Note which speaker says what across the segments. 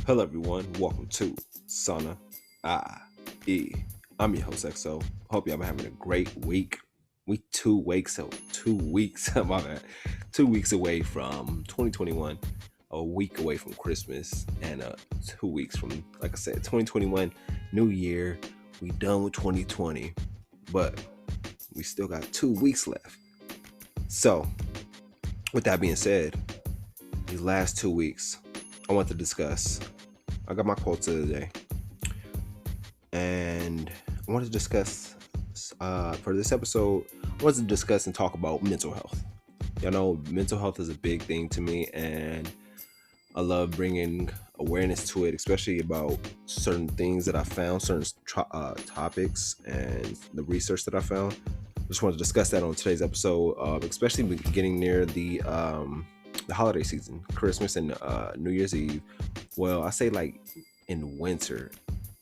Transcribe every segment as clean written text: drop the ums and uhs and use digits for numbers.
Speaker 1: Hello, everyone. Welcome to Sana IE. I'm your host, XO. Hope y'all been having a great week. We 2 weeks, so 2 weeks, my bad. 2 weeks away from 2021, a week away from Christmas, and 2 weeks from, like I said, 2021, New Year. We done with 2020, but we still got 2 weeks left. So, with that being said, these last 2 weeks, I want to discuss. I got my quotes of the day, and I want to discuss for this episode. I want to discuss and talk about mental health. Y'all know mental health is a big thing to me, and I love bringing awareness to it, especially about certain things that I found, certain topics, and the research that I found. I just want to discuss that on today's episode, especially getting near the holiday season, Christmas and New Year's Eve. Well, I say like in winter,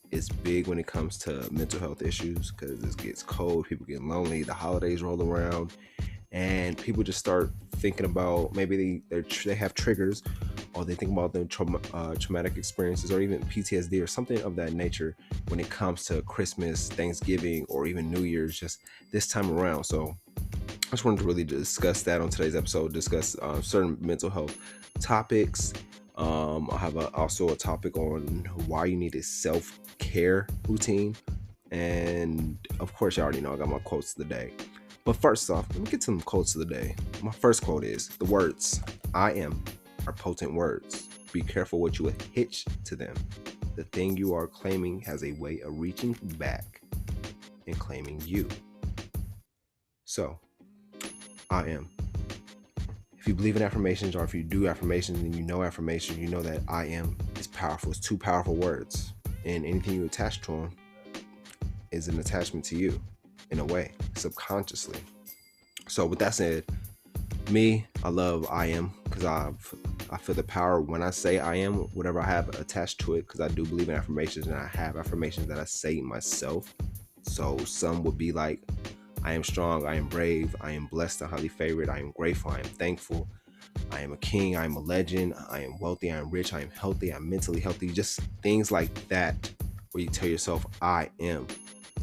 Speaker 1: it's big when it comes to mental health issues because it gets cold, people get lonely, the holidays roll around, and people just start thinking about maybe they have triggers, or they think about their traumatic experiences, or even PTSD or something of that nature when it comes to Christmas, Thanksgiving, or even New Year's, just this time around. So I just wanted to really discuss that on today's episode, discuss certain mental health topics. I have also a topic on why you need a self-care routine. And of course, you already know I got my quotes of the day. But first off, let me get some quotes of the day. My first quote is, the words "I am" are potent words. Be careful what you hitch to them. The thing you are claiming has a way of reaching back and claiming you. So, I am. If you believe in affirmations, or if you do affirmations and you know affirmations, you know that I am is powerful. It's two powerful words. And anything you attach to them is an attachment to you in a way, subconsciously. So with that said, me, I love I am because I feel the power when I say I am, whatever I have attached to it, because I do believe in affirmations and I have affirmations that I say myself. So some would be like, I am strong, I am brave, I am blessed and highly favored, I am grateful, I am thankful, I am a king, I am a legend, I am wealthy, I am rich, I am healthy, I'm mentally healthy, just things like that where you tell yourself I am,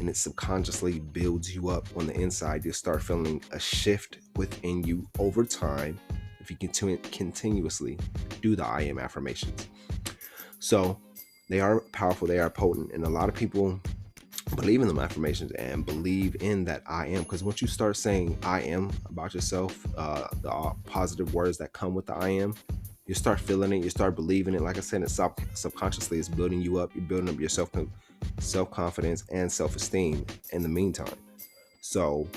Speaker 1: and it subconsciously builds you up on the inside. You start feeling a shift within you over time if you continuously do the I am affirmations. So they are powerful, they are potent, and a lot of people believe in them affirmations and believe in that I am, because once you start saying I am about yourself, the positive words that come with the I am, you start feeling it, you start believing it. Like I said, it's subconsciously it's building you up. You're building up your self-confidence and self-esteem in the meantime. So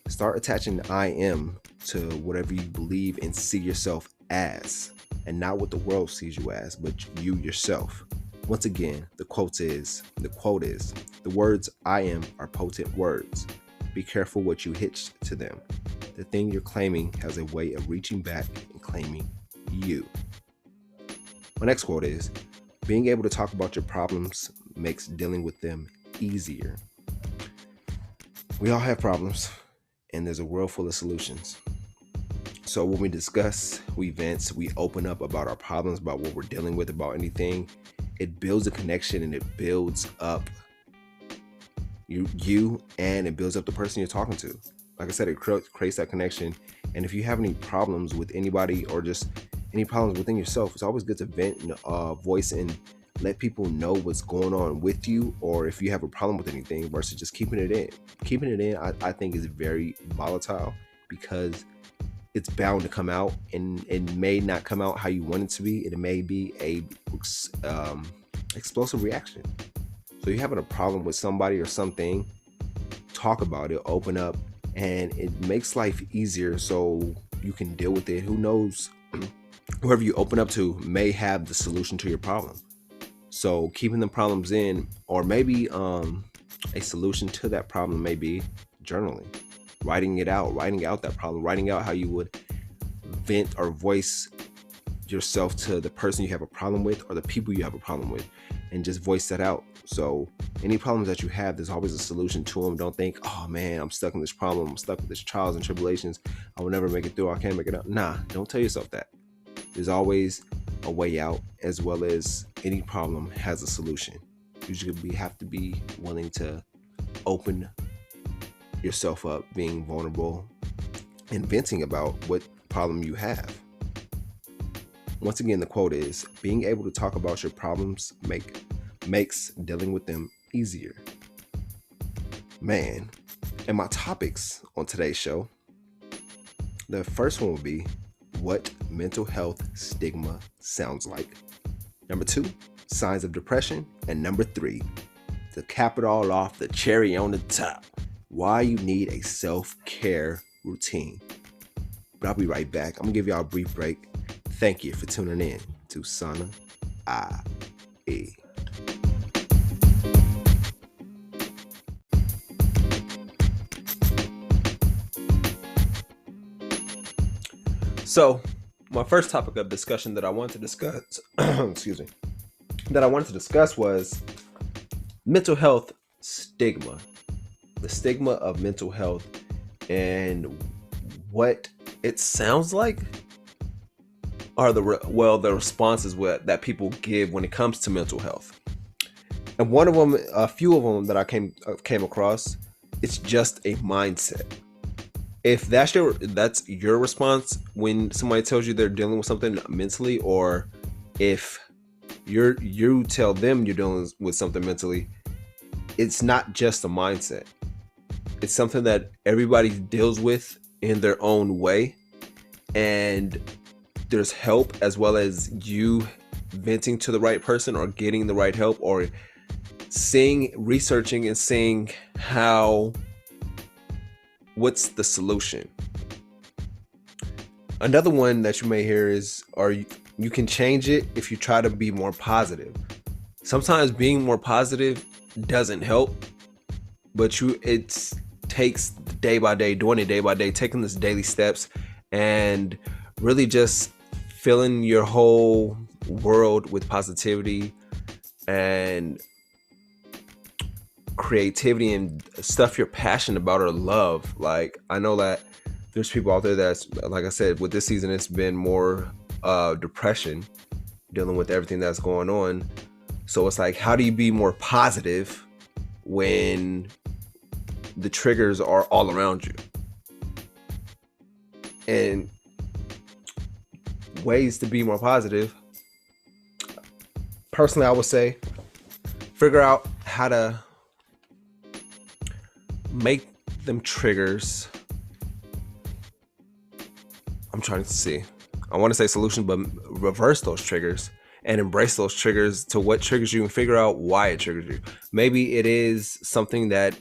Speaker 1: start attaching I am to whatever you believe and see yourself as, and not what the world sees you as, but you yourself. Once again, the quote is, the words I am are potent words. Be careful what you hitch to them. The thing you're claiming has a way of reaching back and claiming you. My next quote is, being able to talk about your problems makes dealing with them easier. We all have problems, and there's a world full of solutions. So when we discuss, we vent, we open up about our problems, about what we're dealing with, about anything, it builds a connection and it builds up you and it builds up the person you're talking to. Like I said, it creates that connection. And if you have any problems with anybody or just any problems within yourself, it's always good to vent, voice, and let people know what's going on with you, or if you have a problem with anything, versus just keeping it in. Keeping it in, I think, is very volatile because it's bound to come out, and it may not come out how you want it to be. It may be a explosive reaction. So you're having a problem with somebody or something, talk about it, open up, and it makes life easier so you can deal with it. Who knows, whoever you open up to may have the solution to your problem. So keeping the problems in, or maybe a solution to that problem may be journaling, writing out that problem, writing out how you would vent or voice yourself to the person you have a problem with or the people you have a problem with, and just voice that out. So any problems that you have, there's always a solution to them. Don't think, oh man, I'm stuck in this problem, I'm stuck with this trials and tribulations, I will never make it through, I can't make it out. Nah, don't tell yourself that. There's always a way out, as well as any problem has a solution. Have to be willing to open yourself up, being vulnerable and venting about what problem you have. Once again, the quote is, being able to talk about your problems makes dealing with them easier. Man, and my topics on today's show, the first one will be what mental health stigma sounds like. Number 2, signs of depression. And number 3, to cap it all off, the cherry on the top, why you need a self-care routine. But I'll be right back. I'm gonna give y'all a brief break. Thank you for tuning in to Sana IE. So, my first topic of discussion that I wanted to discuss, was mental health stigma. The stigma of mental health and what it sounds like are the responses that people give when it comes to mental health. And one of them, a few of them that I came across, it's just a mindset. If that's your response when somebody tells you they're dealing with something mentally, or if you tell them you're dealing with something mentally, it's not just a mindset. It's something that everybody deals with in their own way, and there's help, as well as you venting to the right person or getting the right help, or researching and seeing what's the solution. Another one that you may hear is, you can change it if you try to be more positive. Sometimes being more positive doesn't help, but it takes day by day, doing it day by day, taking these daily steps, and really just filling your whole world with positivity and creativity and stuff you're passionate about or love. Like, I know that there's people out there that's, like I said, with this season, it's been more depression, dealing with everything that's going on. So it's like, how do you be more positive when the triggers are all around you? And ways to be more positive, personally, I would say figure out how to make them triggers. I want to say solution, but reverse those triggers and embrace those triggers to what triggers you, and figure out why it triggers you. Maybe it is something that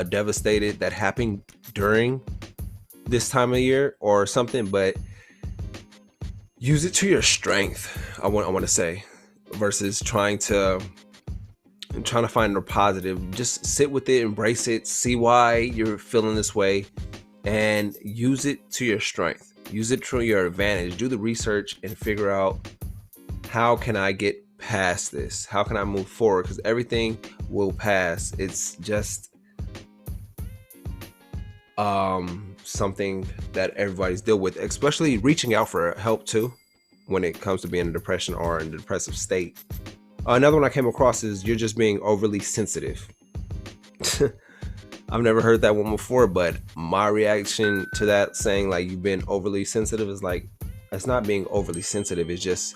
Speaker 1: devastated that happened during this time of year or something, but use it to your strength. I want to say, versus trying to find the positive. Just sit with it, embrace it, see why you're feeling this way, and use it to your strength. Use it to your advantage. Do the research and figure out, how can I get past this? How can I move forward? Because everything will pass. It's just something that everybody's deal with, especially reaching out for help too when it comes to being in depression or in a depressive state. Another one I came across is, you're just being overly sensitive. I've never heard that one before, but my reaction to that, saying like you've been overly sensitive, is like, it's not being overly sensitive. It's just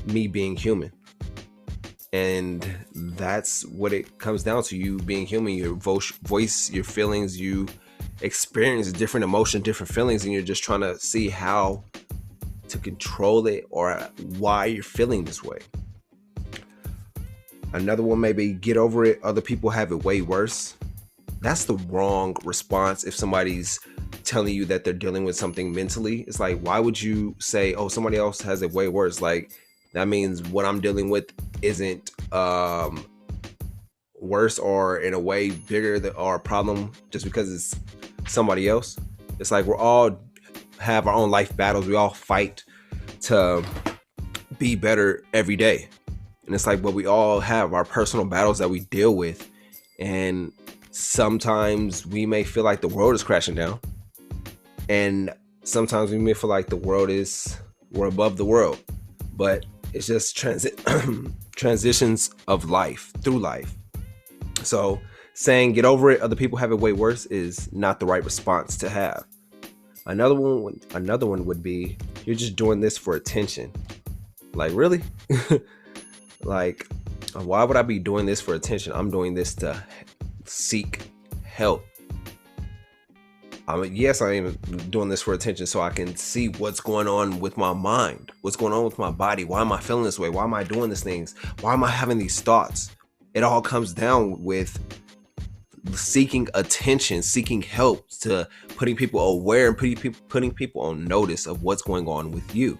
Speaker 1: me being human. And that's what it comes down to, you being human. Your voice, your feelings, you experience different emotions, different feelings, and you're just trying to see how to control it or why you're feeling this way. Another one, maybe get over it. Other people have it way worse. That's the wrong response. If somebody's telling you that they're dealing with something mentally, it's like, why would you say, oh, somebody else has it way worse? Like, that means what I'm dealing with isn't worse or in a way bigger or a problem just because it's somebody else. It's like, we're all have our own life battles. We all fight to be better every day. And it's like, but we all have our personal battles that we deal with. And sometimes we may feel like the world is crashing down. And sometimes we may feel like we're above the world. but it's just transitions of life through life. So saying get over it, other people have it way worse, is not the right response to have. Another one would be, you're just doing this for attention. Like, really? Like, why would I be doing this for attention? I'm doing this to seek help. Yes, I am doing this for attention so I can see what's going on with my mind, what's going on with my body. Why am I feeling this way? Why am I doing these things? Why am I having these thoughts? It all comes down with seeking attention, seeking help, to putting people aware and putting people on notice of what's going on with you.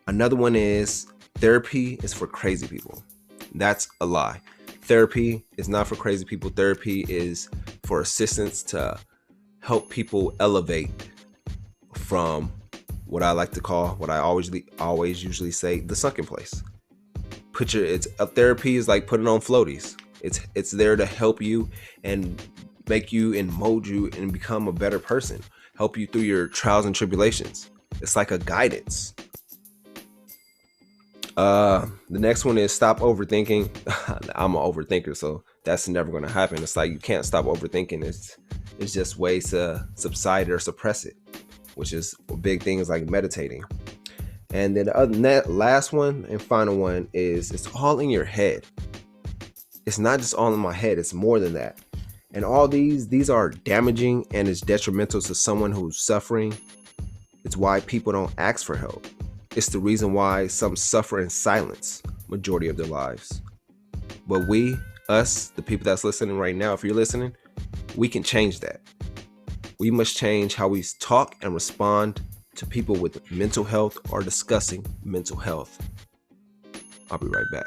Speaker 1: Another one is, therapy is for crazy people. That's a lie. Therapy is not for crazy people. Therapy is for assistance to help people elevate from what I like to call, what I always usually say, the sunken place. Therapy is like putting on floaties. It's there to help you and make you and mold you and become a better person, help you through your trials and tribulations. It's like a guidance. The next one is stop overthinking. I'm an overthinker, so that's never going to happen. It's like you can't stop overthinking. It's just ways to subside it or suppress it, which is big things like meditating. And then the last one and final one is, it's all in your head. It's not just all in my head, it's more than that. And all these are damaging and it's detrimental to someone who's suffering. It's why people don't ask for help. It's the reason why some suffer in silence majority of their lives. But us, the people that's listening right now, if you're listening, we can change that. We must change how we talk and respond to people with mental health or discussing mental health. I'll be right back.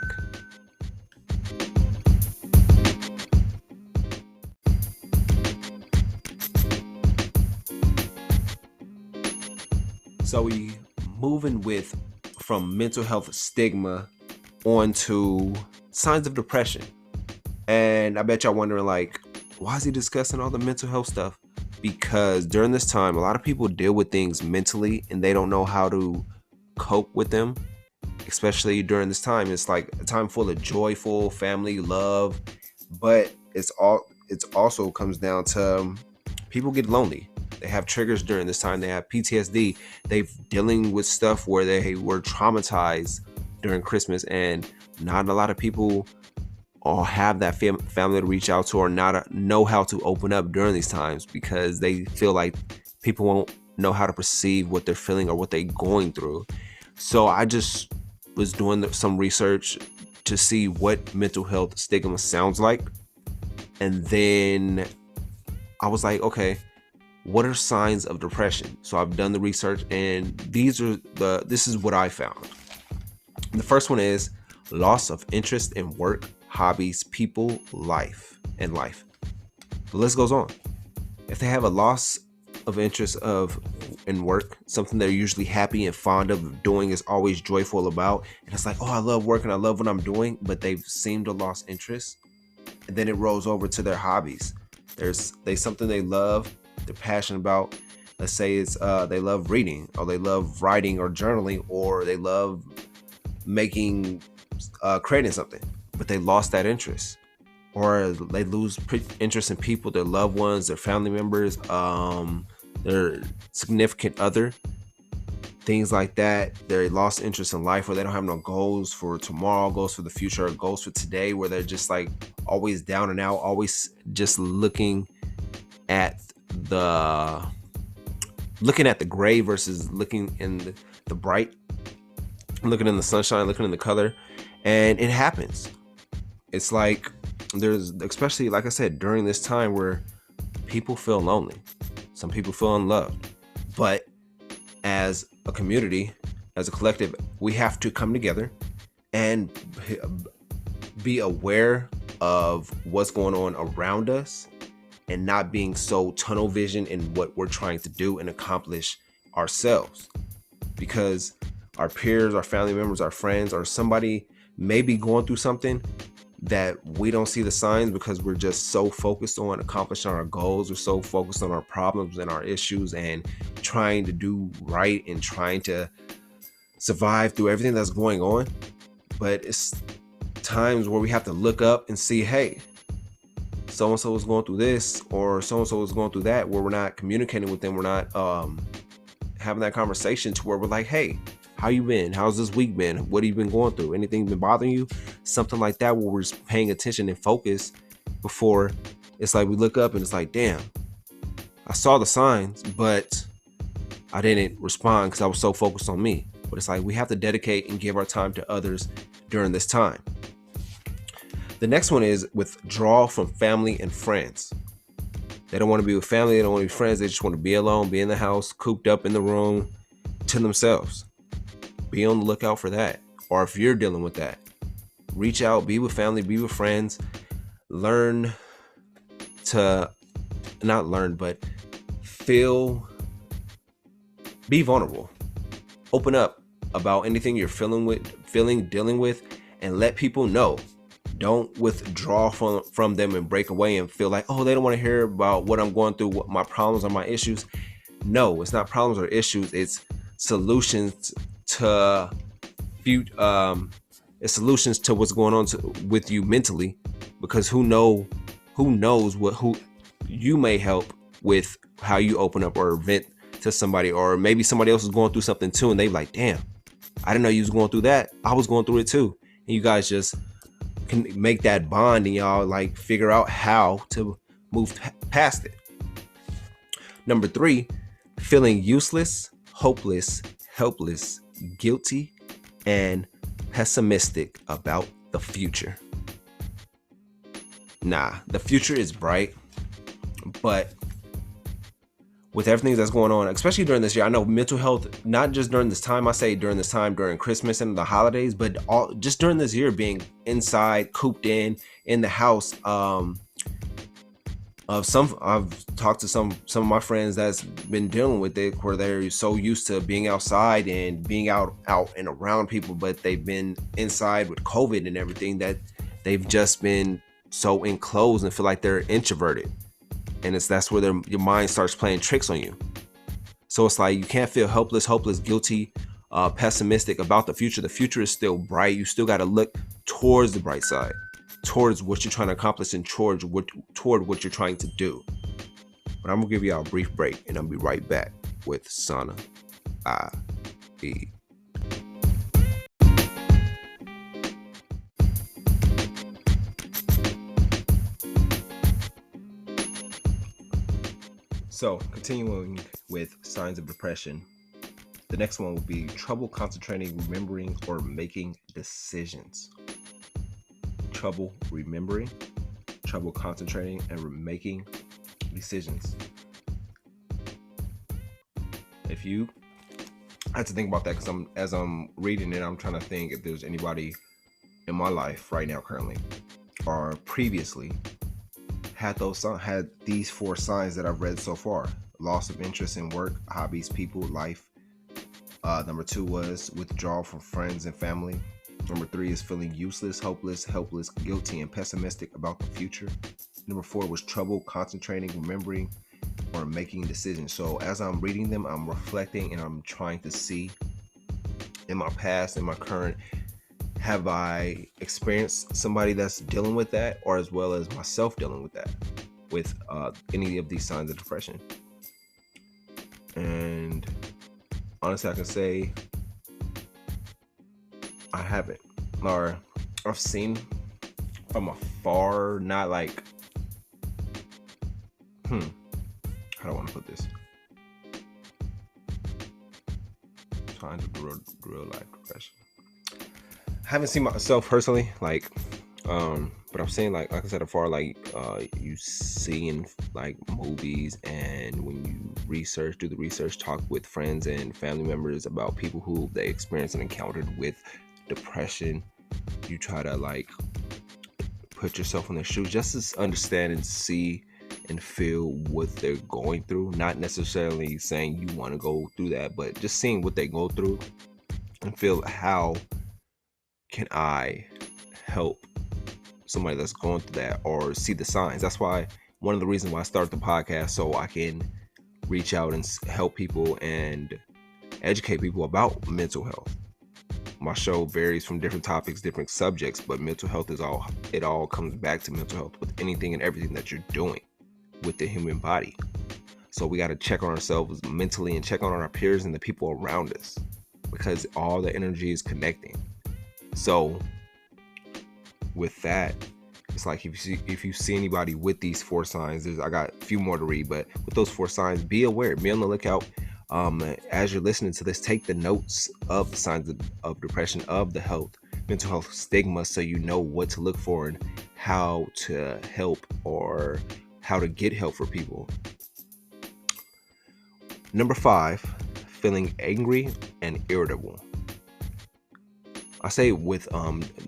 Speaker 1: So we moving from mental health stigma onto signs of depression. And I bet y'all wondering, like, why is he discussing all the mental health stuff? Because during this time, a lot of people deal with things mentally and they don't know how to cope with them. Especially during this time, it's like a time full of joyful family love, but it's also comes down to people get lonely. They have triggers during this time. They have PTSD. They're dealing with stuff where they were traumatized during Christmas, and not a lot of people all have that family to reach out to or not know how to open up during these times, because they feel like people won't know how to perceive what they're feeling or what they're going through. So I just was doing some research to see what mental health stigma sounds like. And then I was like, okay, what are signs of depression? So I've done the research, and this is what I found. The first one is loss of interest in work, hobbies, people, life. The list goes on. If they have a loss of interest in work, something they're usually happy and fond of doing, is always joyful about, and it's like, oh, I love work and I love what I'm doing, but they've seemed to lost interest. And then it rolls over to their hobbies. There's something they love, they're passionate about. Let's say it's they love reading, or they love writing or journaling, or they love creating something, but they lost that interest. Or they lose interest in people, their loved ones, their family members, their significant other, things like that. They lost interest in life, or they don't have no goals for tomorrow, goals for the future, or goals for today, where they're just like always down and out, always just looking at the gray versus looking in the bright, looking in the sunshine, looking in the color. And it happens. It's like there's, especially like I said, during this time where people feel lonely, some people feel unloved, but as a community, as a collective, we have to come together and be aware of what's going on around us, and not being so tunnel vision in what we're trying to do and accomplish ourselves. Because our peers, our family members, our friends, or somebody may be going through something that we don't see the signs, because we're just so focused on accomplishing our goals. We're so focused on our problems and our issues and trying to do right and trying to survive through everything that's going on, but it's times where we have to look up and see, hey, so-and-so is going through this, or so-and-so is going through that, where we're not communicating with them. We're not having that conversation to where we're like, hey, how you been? How's this week been? What have you been going through? Anything been bothering you? Something like that, where we're just paying attention and focus before it's like we look up and it's like, damn, I saw the signs, but I didn't respond because I was so focused on me. But it's like we have to dedicate and give our time to others during this time. The next one is withdrawal from family and friends. They don't want to be with family. They don't want to be friends. They just want to be alone, be in the house, cooped up in the room to themselves. Be on the lookout for that. Or if you're dealing with that, reach out, be with family, be with friends. Learn to, not learn, but be vulnerable. Open up about anything you're dealing with, and let people know. Don't withdraw from them and break away and feel like, oh, they don't want to hear about what I'm going through, what my problems or my issues. No, it's not problems or issues. It's solutions to solutions to what's going on with you mentally, because who knows who you may help with how you open up or vent to somebody, or maybe somebody else is going through something too, and they like, damn, I didn't know you was going through that. I was going through it too. And you guys just can make that bond, and y'all like figure out how to move past it. Number 3, feeling useless, hopeless, helpless, guilty, and pessimistic about the future. Nah, the future is bright, but with everything that's going on, especially during this year, I know mental health, not just during this time, I say during this time, during Christmas and the holidays, but just during this year, being inside, cooped in the house. I've talked to some of my friends that's been dealing with it, where they're so used to being outside and being out and around people, but they've been inside with COVID and everything, that they've just been so enclosed and feel like they're introverted. And that's where your mind starts playing tricks on you. So it's like you can't feel helpless, hopeless, guilty, pessimistic about the future. The future is still bright. You still got to look towards the bright side, towards what you're trying to accomplish, and toward what you're trying to do. But I'm gonna give y'all a brief break, and I'll be right back with Sana IE. So, continuing with signs of depression, the next one will be trouble concentrating, remembering, or making decisions. Trouble remembering, trouble concentrating, and making decisions. I had to think about that, because as I'm reading it, I'm trying to think if there's anybody in my life right now currently or previously had these 4 signs that I've read so far: loss of interest in work, hobbies, people, life. Number 2 was withdrawal from friends and family. Number 3 is feeling useless, hopeless, helpless, guilty, and pessimistic about the future. Number 4 was trouble concentrating, remembering, or making decisions. So as I'm reading them, I'm reflecting and I'm trying to see, in my past, in my current, have I experienced somebody that's dealing with that, or as well as myself dealing with that, with any of these signs of depression. And honestly, I can say I haven't, or I've seen from afar, not like, how do I want to put this? Signs of real life depression. I haven't seen myself personally, like, but I'm saying, like I said, afar, like, you see in like movies, and when you do the research, talk with friends and family members about people who they experienced and encountered with depression, you try to like put yourself in their shoes, just to understand and see and feel what they're going through. Not necessarily saying you want to go through that, but just seeing what they go through and feel, how can I help somebody that's going through that, or see the signs. That's why, one of the reasons why I started the podcast, so I can reach out and help people and educate people about mental health. my show varies from different topics, different subjects, but mental health is all comes back to mental health with anything and everything that you're doing with the human body. So we got to check on ourselves mentally and check on our peers and the people around us, because all the energy is connecting. So with that, it's like if you see anybody with these 4 signs, I got a few more to read, but with those 4 signs, be aware, be on the lookout. As you're listening to this, take the notes of the signs of depression, of the mental health stigma, so you know what to look for and how to help or how to get help for people. Number 5, feeling angry and irritable. I say with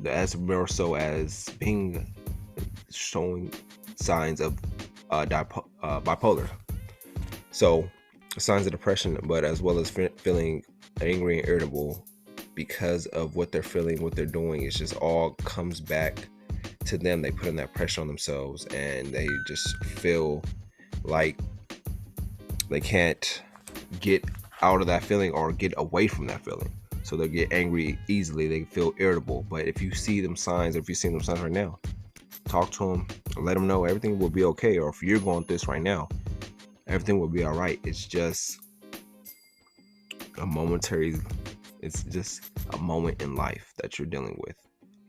Speaker 1: as more so as being showing signs of bipolar. So signs of depression, but as well as feeling angry and irritable because of what they're feeling, what they're doing. It's just all comes back to them. They put in that pressure on themselves and they just feel like they can't get out of that feeling or get away from that feeling. So they get angry easily, they feel irritable. But if you see them signs, or if you see them signs right now, talk to them, let them know everything will be okay. Or if you're going through this right now, everything will be all right. It's just it's just a moment in life that you're dealing with.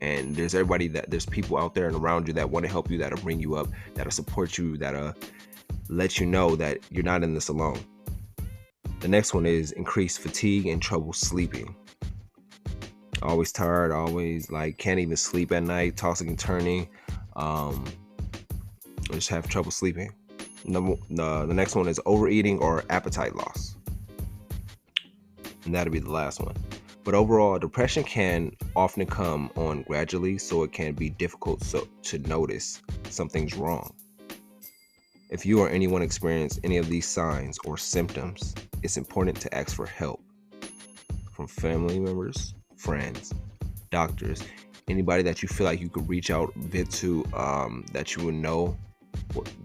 Speaker 1: And there's people out there and around you that want to help you, that'll bring you up, that'll support you, that'll let you know that you're not in this alone. The next one is increased fatigue and trouble sleeping. Always tired, always can't even sleep at night, tossing and turning, just have trouble sleeping. The next one is overeating or appetite loss. And that'll be the last one. But overall, depression can often come on gradually, so it can be difficult to notice something's wrong. If you or anyone experience any of these signs or symptoms, it's important to ask for help from family members, friends, doctors, anybody that you feel like you could reach out, vent to, that you would know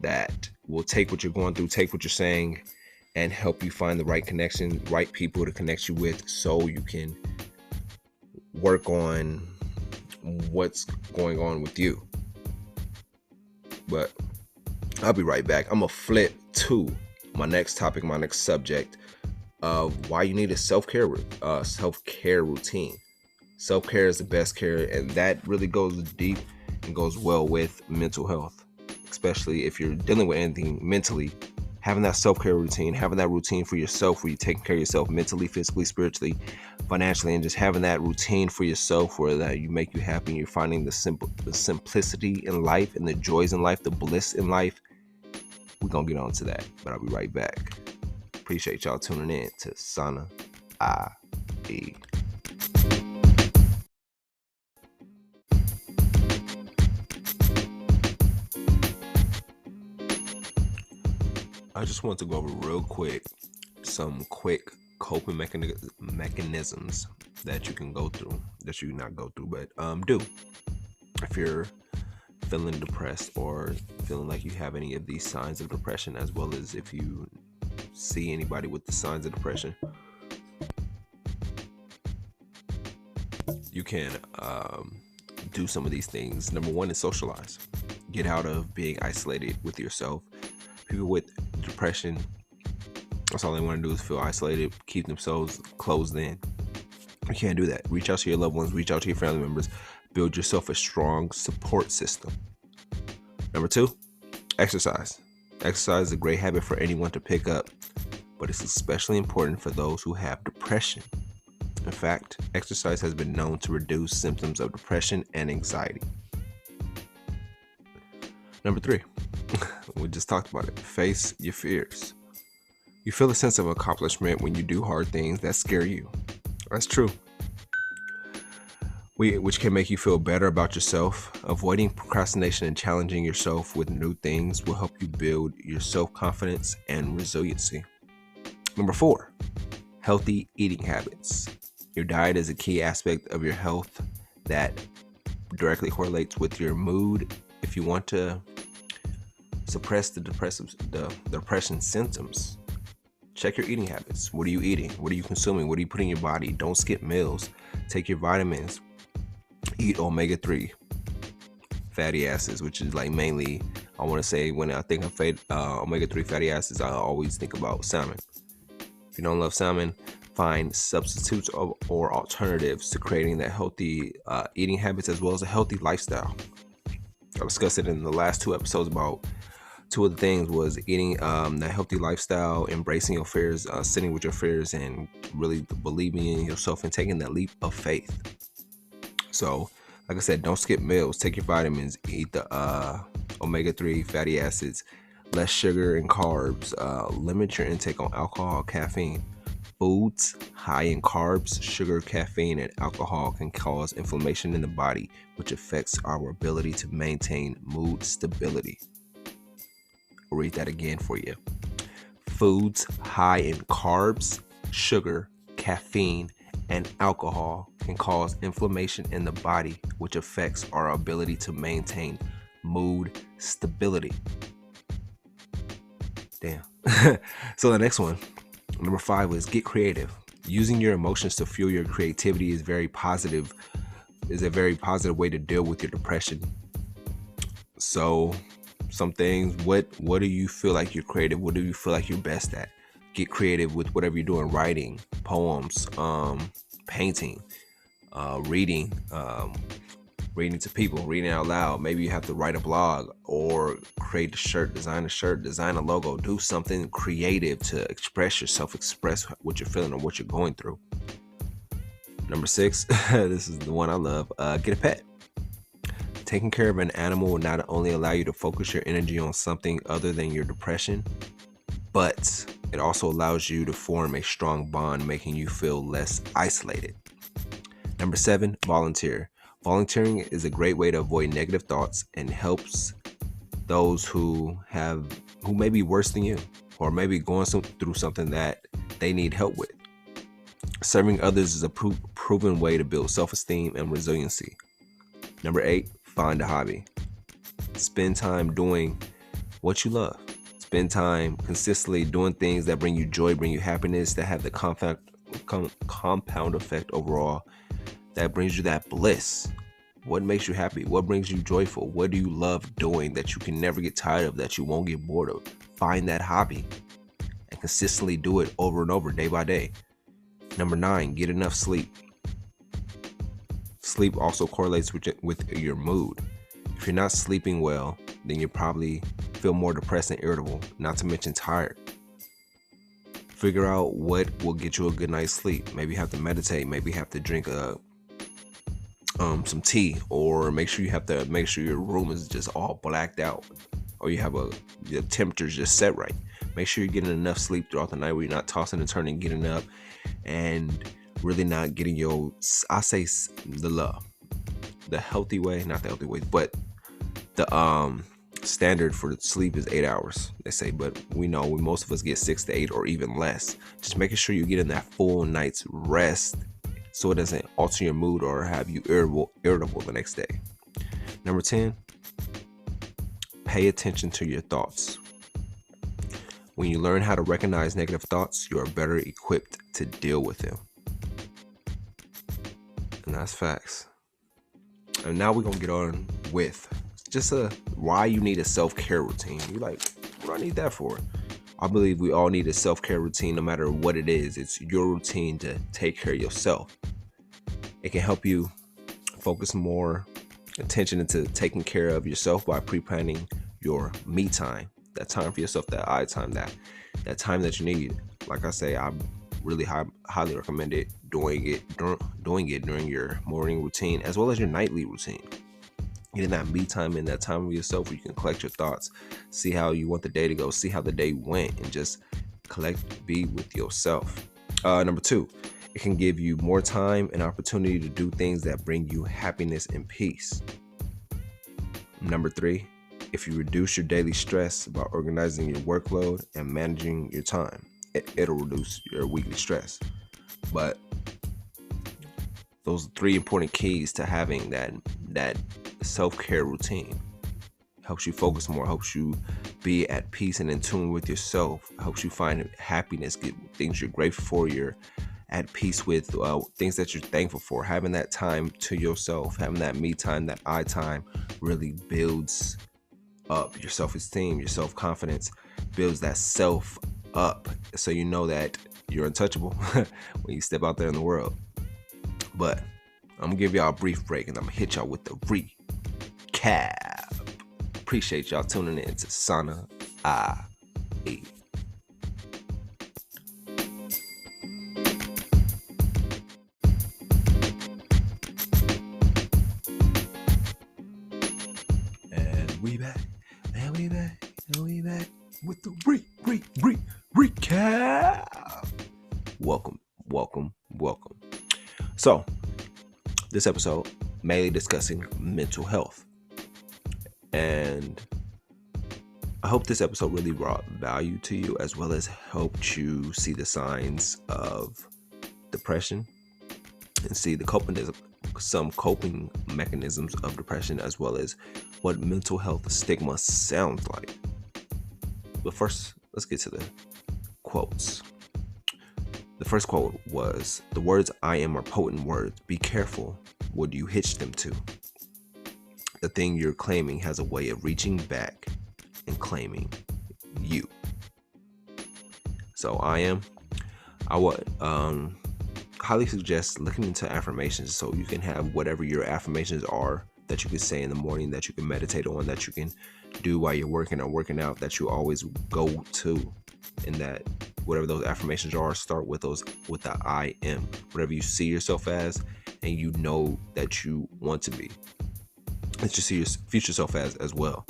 Speaker 1: that will take what you're going through, take what you're saying, and help you find the right connection, right people to connect you with, so you can work on what's going on with you. But I'll be right back. I'm gonna flip to my next topic, my next subject of why you need a self-care routine. Self-care is the best care, and that really goes deep and goes well with mental health, especially if you're dealing with anything mentally. Having that self-care routine, having that routine for yourself where you're taking care of yourself mentally, physically, spiritually, financially, and just having that routine for yourself where that you make you happy and you're finding the simplicity in life and the joys in life, the bliss in life. We're going to get on to that, but I'll be right back. Appreciate y'all tuning in to Sana IE. I just want to go over real quick some quick coping mechanisms that you can go through, that you not go through, but do. If you're feeling depressed or feeling like you have any of these signs of depression, as well as if you see anybody with the signs of depression, you can do some of these things. Number 1 is socialize. Get out of being isolated with yourself. People with depression, that's all they want to do is feel isolated, keep themselves closed in. You can't do that. Reach out to your loved ones, reach out to your family members, build yourself a strong support system. Number 2, exercise. Exercise is a great habit for anyone to pick up, but it's especially important for those who have depression. In fact, exercise has been known to reduce symptoms of depression and anxiety. Number 3, we just talked about it. Face your fears. You feel a sense of accomplishment when you do hard things that scare you. That's true. Which can make you feel better about yourself. Avoiding procrastination and challenging yourself with new things will help you build your self-confidence and resiliency. Number 4, healthy eating habits. Your diet is a key aspect of your health that directly correlates with your mood. If you want to suppress the depression symptoms, Check your eating habits. What are you eating? What are you consuming? What are you putting in your body? Don't skip meals. Take your vitamins. Eat omega-3 fatty acids, which is like mainly, I want to say, when I think of omega-3 fatty acids, I always think about salmon. If you don't love salmon, find substitutes or alternatives to creating that healthy eating habits as well as a healthy lifestyle. I discussed it in the last 2 episodes about two of the things was eating that healthy lifestyle, embracing your fears, sitting with your fears, and really believing in yourself and taking that leap of faith. So, like I said, don't skip meals. Take your vitamins. Eat the omega-3 fatty acids. Less sugar and carbs. Limit your intake on alcohol, caffeine. Foods high in carbs, sugar, caffeine, and alcohol can cause inflammation in the body, which affects our ability to maintain mood stability. I'll read that again for you. Foods high in carbs, sugar, caffeine, and alcohol can cause inflammation in the body, which affects our ability to maintain mood stability. Damn. So the next one, number 5, is get creative. Using your emotions to fuel your creativity is a very positive way to deal with your depression. So some things, what do you feel like you're creative? What do you feel like you're best at? Get creative with whatever you're doing: writing, poems, painting, reading to people, reading out loud. Maybe you have to write a blog or create a shirt, design a logo, do something creative to express yourself, express what you're feeling or what you're going through. Number 6, this is the one I love, get a pet. Taking care of an animal will not only allow you to focus your energy on something other than your depression, but it also allows you to form a strong bond, making you feel less isolated. Number 7, volunteer. Volunteering is a great way to avoid negative thoughts and helps those who may be worse than you or maybe going through something that they need help with. Serving others is a proven way to build self-esteem and resiliency. Number 8, find a hobby. Spend time doing what you love. Spend time consistently doing things that bring you joy, bring you happiness, that have the compound effect overall, that brings you that bliss. What makes you happy? What brings you joyful? What do you love doing that you can never get tired of, that you won't get bored of? Find that hobby and consistently do it over and over, day by day. Number 9, get enough sleep. Sleep also correlates with your mood. If you're not sleeping well, then you probably feel more depressed and irritable, not to mention tired. Figure out what will get you a good night's sleep. Maybe you have to meditate. Maybe you have to drink some tea, or make sure your room is just all blacked out, or you have the temperature's just set right. Make sure you're getting enough sleep throughout the night, where you're not tossing and turning, getting up, and really not getting the healthy way, not the healthy way, but the standard for sleep is 8 hours, they say, but we know most of us get 6 to 8 or even less. Just making sure you get in that full night's rest so it doesn't alter your mood or have you irritable the next day. Number 10, pay attention to your thoughts. When you learn how to recognize negative thoughts, you are better equipped to deal with them. And that's facts. And now we're gonna get on with just why you need a self-care routine. You're like, what do I need that for? I believe we all need a self-care routine, no matter what it is. It's your routine to take care of yourself. It can help you focus more attention into taking care of yourself by pre-planning your me time, that time for yourself, that I time, that time that you need. Like I say, I really highly recommend it, doing it during your morning routine as well as your nightly routine. Getting that me time and that time with yourself where you can collect your thoughts, see how you want the day to go, see how the day went, and just be with yourself. Number 2, it can give you more time and opportunity to do things that bring you happiness and peace. Number 3, if you reduce your daily stress by organizing your workload and managing your time, it'll reduce your weekly stress. But those are 3 important keys to having that self-care routine. Helps you focus more, helps you be at peace and in tune with yourself. It helps you find happiness, get things you're grateful for, you're at peace with, things that you're thankful for. Having that time to yourself, having that me time, that I time, really builds up your self-esteem, your self-confidence, builds that self up, so you know that you're untouchable when you step out there in the world. But I'm gonna give y'all a brief break and I'm gonna hit y'all with the recap. Appreciate y'all tuning in to Sana IE. And we back with the recap. Welcome. So, this episode mainly discussing mental health. And I hope this episode really brought value to you, as well as helped you see the signs of depression and see some coping mechanisms of depression, as well as what mental health stigma sounds like. But first, let's get to the quotes. The first quote was, "The words I am are potent words. Be careful what you hitch them to. The thing you're claiming has a way of reaching back and claiming you." So I would highly suggest looking into affirmations, so you can have whatever your affirmations are that you can say in the morning, that you can meditate on, that you can do while you're working or working out, that you always go to. And that whatever those affirmations are, start with those, with the I am, whatever you see yourself as and you know that you want to be, that you see your future self as well.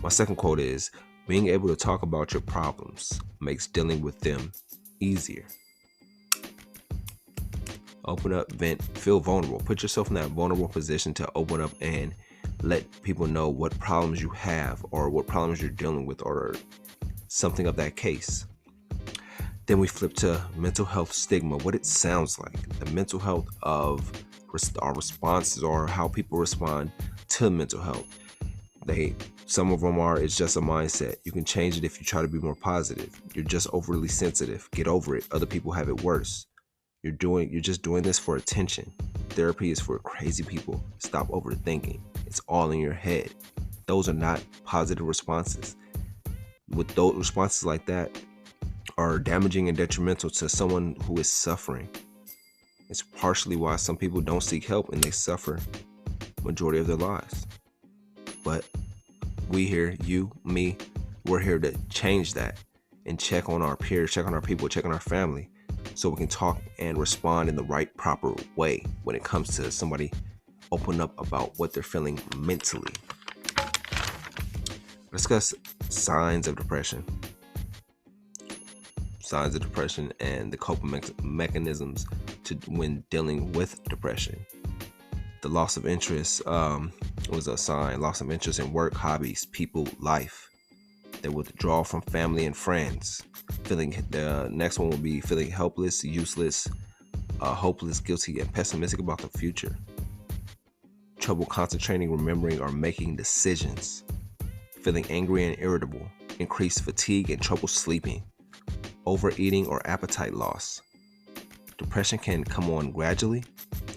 Speaker 1: My second quote is, "Being able to talk about your problems makes dealing with them easier." Open up, vent, feel vulnerable. Put yourself in that vulnerable position to open up and let people know what problems you have or what problems you're dealing with or something of that case. Then we flip to mental health stigma, what it sounds like, the mental health of our responses or how people respond to mental health. Some of them are, it's just a mindset. You can change it if you try to be more positive. You're just overly sensitive. Get over it. Other people have it worse. You're just doing this for attention. Therapy is for crazy people. Stop overthinking. It's all in your head. Those are not positive responses. With those responses like that are damaging and detrimental to someone who is suffering. It's partially why some people don't seek help and they suffer majority of their lives. But we here, you, me, we're here to change that and check on our peers, check on our people, check on our family, so we can talk and respond in the right, proper way when it comes to somebody open up about what they're feeling mentally. Discuss signs of depression. Signs of depression and the coping mechanisms when dealing with depression. The loss of interest was a sign. Loss of interest in work, hobbies, people, life. The withdrawal from family and friends. The next one will be feeling helpless, useless, hopeless, guilty, and pessimistic about the future. Trouble concentrating, remembering, or making decisions. Feeling angry and irritable. Increased fatigue and trouble sleeping. Overeating or appetite loss. Depression can come on gradually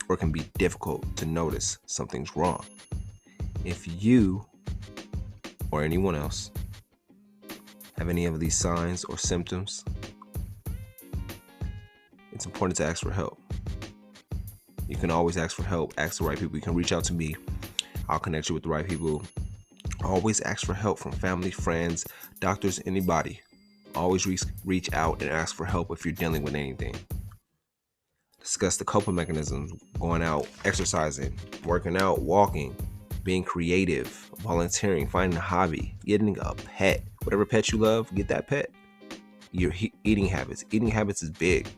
Speaker 1: or can be difficult to notice something's wrong. If you or anyone else have any of these signs or symptoms, it's important to ask for help. You can always ask for help, ask the right people. You can reach out to me. I'll connect you with the right people. Always ask for help from family, friends, doctors, anybody. Always reach out and ask for help if you're dealing with anything. Discuss the coping mechanisms, going out, exercising, working out, walking, being creative, volunteering, finding a hobby, getting a pet. Whatever pet you love, get that pet. Your eating habits. Eating habits is big.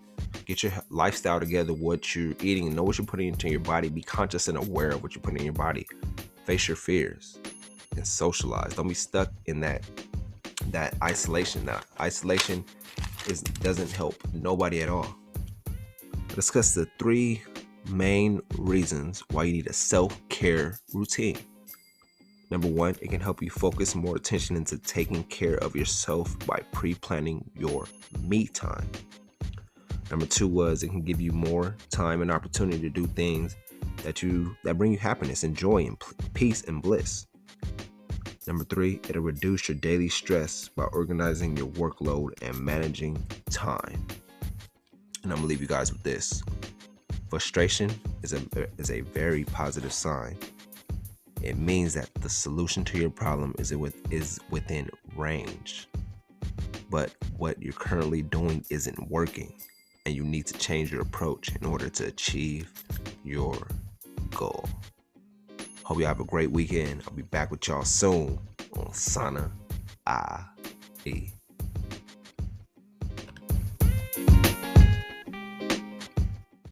Speaker 1: Get your lifestyle together, what you're eating, know what you're putting into your body. Be conscious and aware of what you're putting in your body. Face your fears and socialize. Don't be stuck in that isolation. Now, isolation doesn't help nobody at all. Discuss the 3 main reasons why you need a self-care routine. Number one, it can help you focus more attention into taking care of yourself by pre-planning your me time. Number two was it can give you more time and opportunity to do things that bring you happiness and joy and peace and bliss. Number three, it'll reduce your daily stress by organizing your workload and managing time. And I'm gonna leave you guys with this. Frustration is a very positive sign. It means that the solution to your problem is within range. But what you're currently doing isn't working, and you need to change your approach in order to achieve your goal. Hope you have a great weekend. I'll be back with y'all soon on Sana IE.